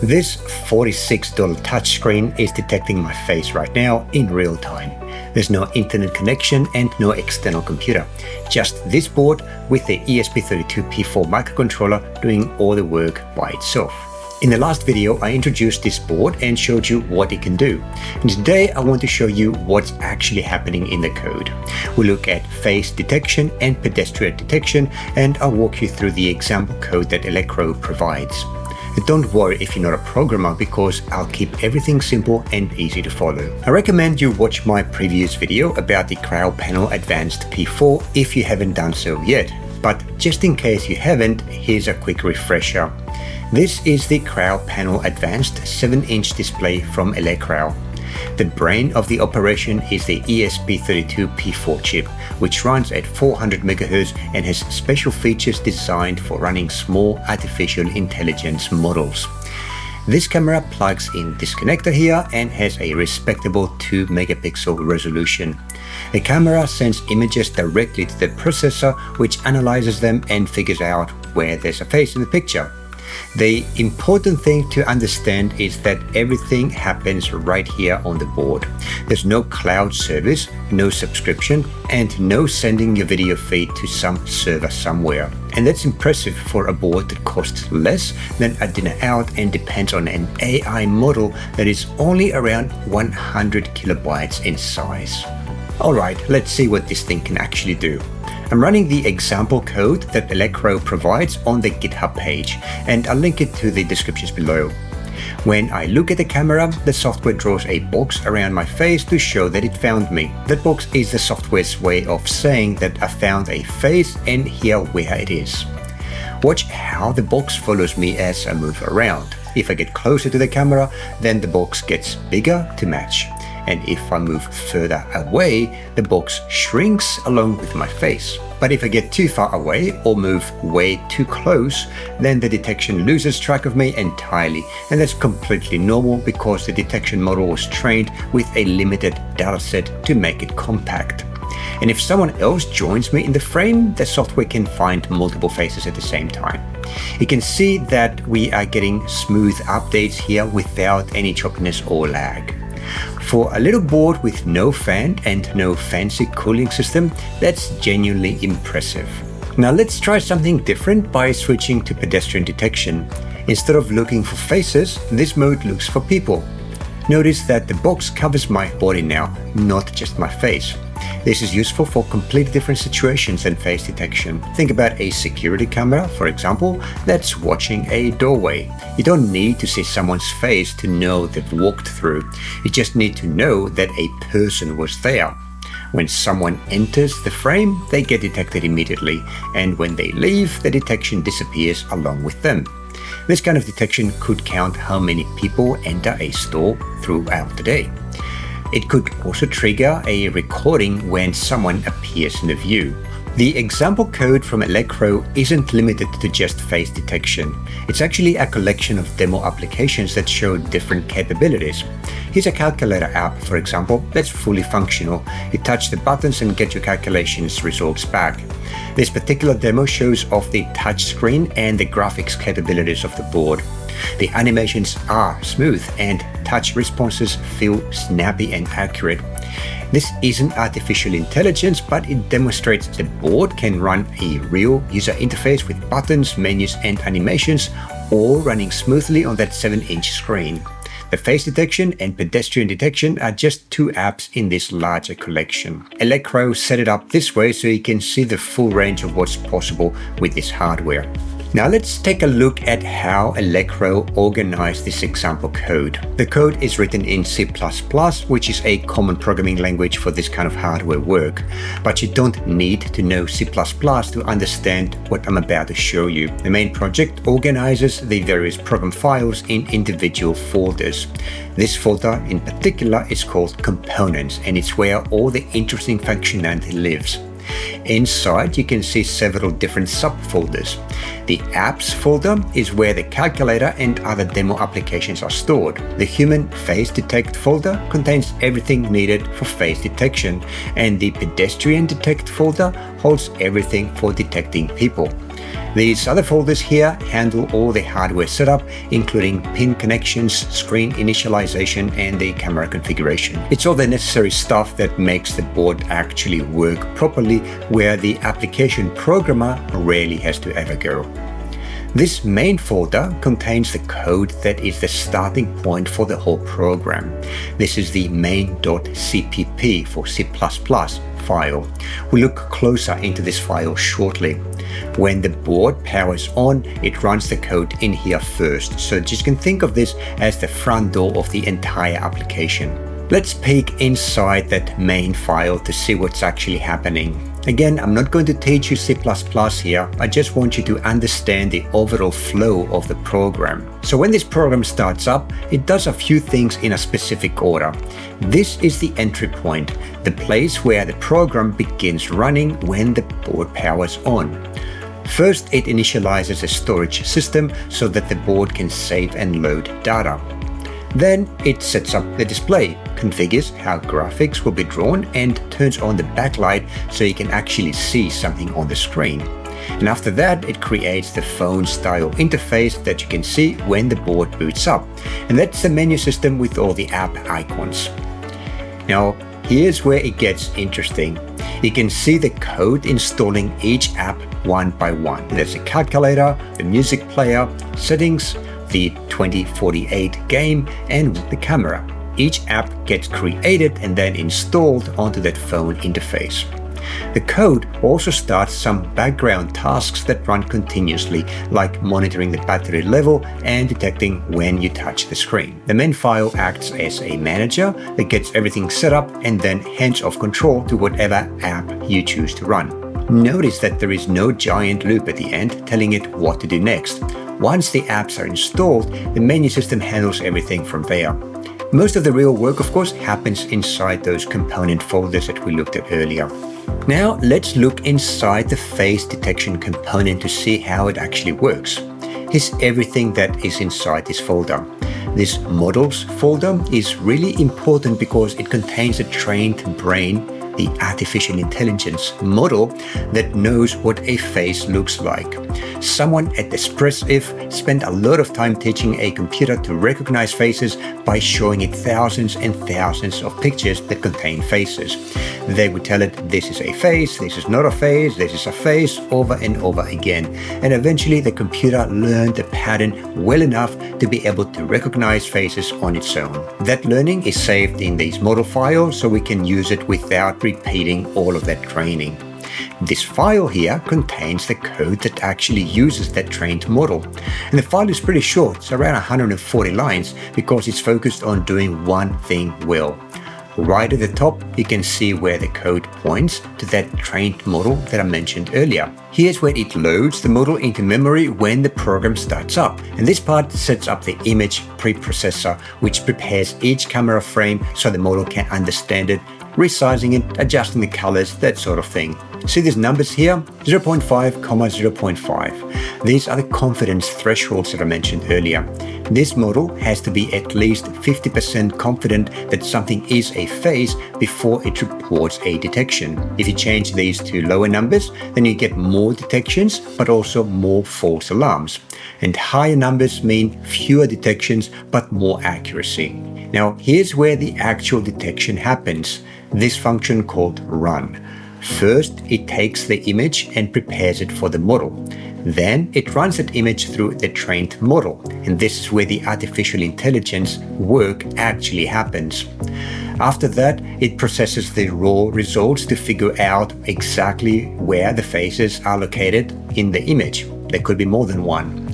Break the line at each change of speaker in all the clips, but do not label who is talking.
This $46 touchscreen is detecting my face right now in real time. There's no internet connection and no external computer, just this board with the ESP32 P4 microcontroller doing all the work by itself. In the last video, I introduced this board and showed you what it can do. And today I want to show you what's actually happening in the code. We'll look at face detection and pedestrian detection, and I'll walk you through the example code that Elecrow provides. But don't worry if you're not a programmer, because I'll keep everything simple and easy to follow. I recommend you watch my previous video about the CrowPanel Advanced P4 if you haven't done so yet. But just in case you haven't, here's a quick refresher. This is the CrowPanel Advanced 7-inch display from Elecrow. The brain of the operation is the ESP32 P4 chip, which runs at 400 MHz and has special features designed for running small artificial intelligence models. This camera plugs in this connector here and has a respectable 2 megapixel resolution. The camera sends images directly to the processor, which analyzes them and figures out where there's a face in the picture. The important thing to understand is that everything happens right here on the board. There's no cloud service, no subscription, and no sending your video feed to some server somewhere. And that's impressive for a board that costs less than a dinner out and depends on an AI model that is only around 100 kilobytes in size. Alright, let's see what this thing can actually do. I'm running the example code that Elecrow provides on the GitHub page, and I'll link it to the descriptions below. When I look at the camera, the software draws a box around my face to show that it found me. That box is the software's way of saying that I found a face and here where it is. Watch how the box follows me as I move around. If I get closer to the camera, then the box gets bigger to match. And if I move further away, the box shrinks along with my face. But if I get too far away or move way too close, then the detection loses track of me entirely. And that's completely normal because the detection model was trained with a limited dataset to make it compact. And if someone else joins me in the frame, the software can find multiple faces at the same time. You can see that we are getting smooth updates here without any choppiness or lag. For a little board with no fan and no fancy cooling system, that's genuinely impressive. Now let's try something different by switching to pedestrian detection. Instead of looking for faces, this mode looks for people. Notice that the box covers my body now, not just my face. This is useful for completely different situations than face detection. Think about a security camera, for example, that's watching a doorway. You don't need to see someone's face to know they've walked through. You just need to know that a person was there. When someone enters the frame, they get detected immediately, and when they leave, the detection disappears along with them. This kind of detection could count how many people enter a store throughout the day. It could also trigger a recording when someone appears in the view. The example code from Elecrow isn't limited to just face detection. It's actually a collection of demo applications that show different capabilities. Here's a calculator app, for example, that's fully functional. You touch the buttons and get your calculations results back. This particular demo shows off the touchscreen and the graphics capabilities of the board. The animations are smooth and touch responses feel snappy and accurate. This isn't artificial intelligence, but it demonstrates the board can run a real user interface with buttons, menus, and animations, all running smoothly on that 7-inch screen. The face detection and pedestrian detection are just two apps in this larger collection. Elecrow set it up this way so you can see the full range of what's possible with this hardware. Now let's take a look at how Elecrow organized this example code. The code is written in C++, which is a common programming language for this kind of hardware work. But you don't need to know C++ to understand what I'm about to show you. The main project organizes the various program files in individual folders. This folder in particular is called Components, and it's where all the interesting functionality lives. Inside, you can see several different subfolders. The Apps folder is where the calculator and other demo applications are stored. The Human Face Detect folder contains everything needed for face detection, and the Pedestrian Detect folder holds everything for detecting people. These other folders here handle all the hardware setup, including pin connections, screen initialization, and the camera configuration. It's all the necessary stuff that makes the board actually work properly, where the application programmer rarely has to ever go. This main folder contains the code that is the starting point for the whole program. This is the main.cpp for C++ file. We'll look closer into this file shortly. When the board powers on, it runs the code in here first, so just can think of this as the front door of the entire application. Let's peek inside that main file to see what's actually happening. Again, I'm not going to teach you C++ here, I just want you to understand the overall flow of the program. So when this program starts up, it does a few things in a specific order. This is the entry point, the place where the program begins running when the board powers on. First, it initializes a storage system so that the board can save and load data. Then it sets up the display, configures how graphics will be drawn, and turns on the backlight so you can actually see something on the screen. And after that, it creates the phone style interface that you can see when the board boots up. And that's the menu system with all the app icons. Now, here's where it gets interesting. You can see the code installing each app one by one. There's a calculator, the music player, settings, the 2048 game, and the camera. Each app gets created and then installed onto that phone interface. The code also starts some background tasks that run continuously, like monitoring the battery level and detecting when you touch the screen. The main file acts as a manager that gets everything set up and then hands off control to whatever app you choose to run. Notice that there is no giant loop at the end telling it what to do next. Once the apps are installed, the menu system handles everything from there. Most of the real work, of course, happens inside those component folders that we looked at earlier. Now let's look inside the face detection component to see how it actually works. Here's everything that is inside this folder. This models folder is really important because it contains a trained brain, the artificial intelligence model that knows what a face looks like. Someone at Espressif spent a lot of time teaching a computer to recognize faces by showing it thousands and thousands of pictures that contain faces. They would tell it, this is a face, this is not a face, this is a face, over and over again. And eventually the computer learned the pattern well enough to be able to recognize faces on its own. That learning is saved in these model files so we can use it without repeating all of that training. This file here contains the code that actually uses that trained model. And the file is pretty short, it's around 140 lines because it's focused on doing one thing well. Right at the top, you can see where the code points to that trained model that I mentioned earlier. Here's where it loads the model into memory when the program starts up. And this part sets up the image preprocessor, which prepares each camera frame so the model can understand it, resizing it, adjusting the colors, that sort of thing. See these numbers here? 0.5, 0.5. These are the confidence thresholds that I mentioned earlier. This model has to be at least 50% confident that something is a face before it reports a detection. If you change these to lower numbers, then you get more detections, but also more false alarms. And higher numbers mean fewer detections, but more accuracy. Now, here's where the actual detection happens. This function called run. First, it takes the image and prepares it for the model. Then it runs that image through the trained model, and this is where the artificial intelligence work actually happens. After that, it processes the raw results to figure out exactly where the faces are located in the image. There could be more than one.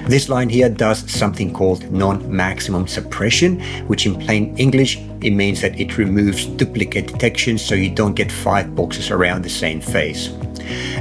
This line here does something called non-maximum suppression, which in plain English, it means that it removes duplicate detection so you don't get 5 boxes around the same face.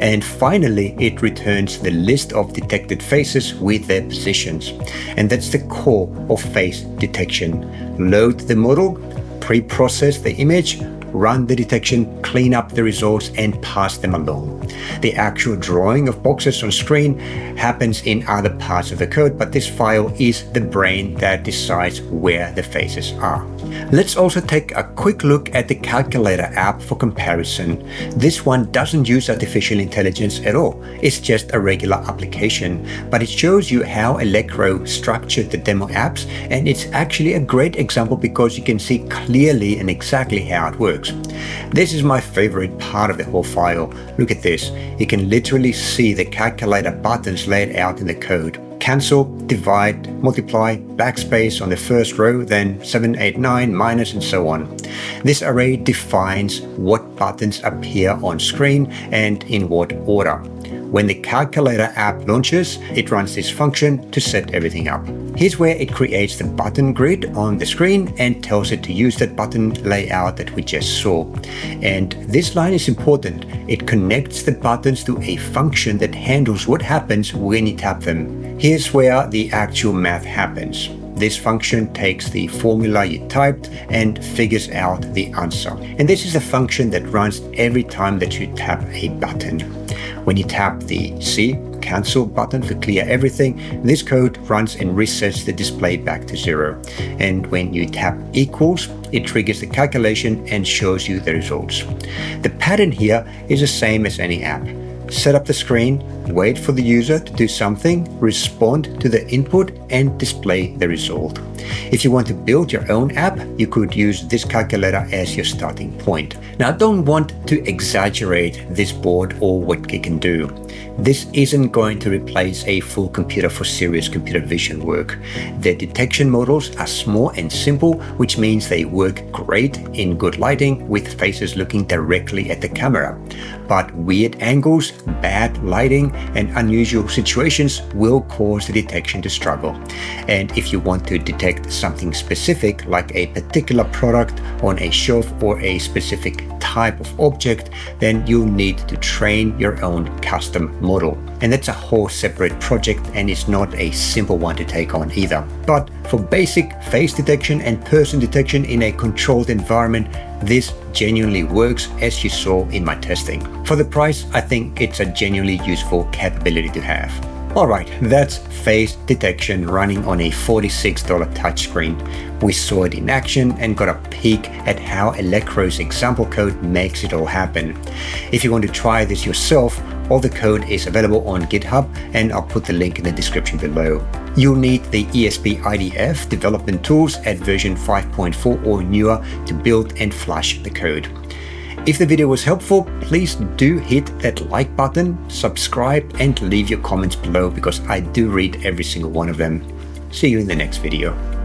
And finally, it returns the list of detected faces with their positions. And that's the core of face detection. Load the model, pre-process the image, run the detection, clean up the results, and pass them along. The actual drawing of boxes on screen happens in other parts of the code, but this file is the brain that decides where the faces are. Let's also take a quick look at the calculator app for comparison. This one doesn't use artificial intelligence at all. It's just a regular application, but it shows you how Elecrow structured the demo apps, and it's actually a great example because you can see clearly and exactly how it works. This is my favorite part of the whole file. Look at this. You can literally see the calculator buttons laid out in the code. Cancel, divide, multiply, backspace on the first row, then 7, 8, 9, minus, and so on. This array defines what buttons appear on screen and in what order. When the calculator app launches, it runs this function to set everything up. Here's where it creates the button grid on the screen and tells it to use that button layout that we just saw. And this line is important. It connects the buttons to a function that handles what happens when you tap them. Here's where the actual math happens. This function takes the formula you typed and figures out the answer. And this is a function that runs every time that you tap a button. When you tap the cancel button to clear everything, this code runs and resets the display back to 0. And when you tap equals, it triggers the calculation and shows you the results. The pattern here is the same as any app. Set up the screen, wait for the user to do something, respond to the input, and display the result. If you want to build your own app, you could use this calculator as your starting point. Now, I don't want to exaggerate this board or what it can do. This isn't going to replace a full computer for serious computer vision work. The detection models are small and simple, which means they work great in good lighting with faces looking directly at the camera. But weird angles, bad lighting, and unusual situations will cause the detection to struggle. And if you want to detect something specific, like a particular product on a shelf or a specific type of object, then you'll need to train your own custom model. And that's a whole separate project, and it's not a simple one to take on either. But for basic face detection and person detection in a controlled environment, this genuinely works, as you saw in my testing. For the price, I think it's a genuinely useful capability to have. Alright, that's face detection running on a $46 touchscreen. We saw it in action and got a peek at how Elecrow's example code makes it all happen. If you want to try this yourself, all the code is available on GitHub, and I'll put the link in the description below. You'll need the ESP32 development tools at version 5.4 or newer to build and flush the code. If the video was helpful, please do hit that like button, subscribe, and leave your comments below because I do read every single one of them. See you in the next video.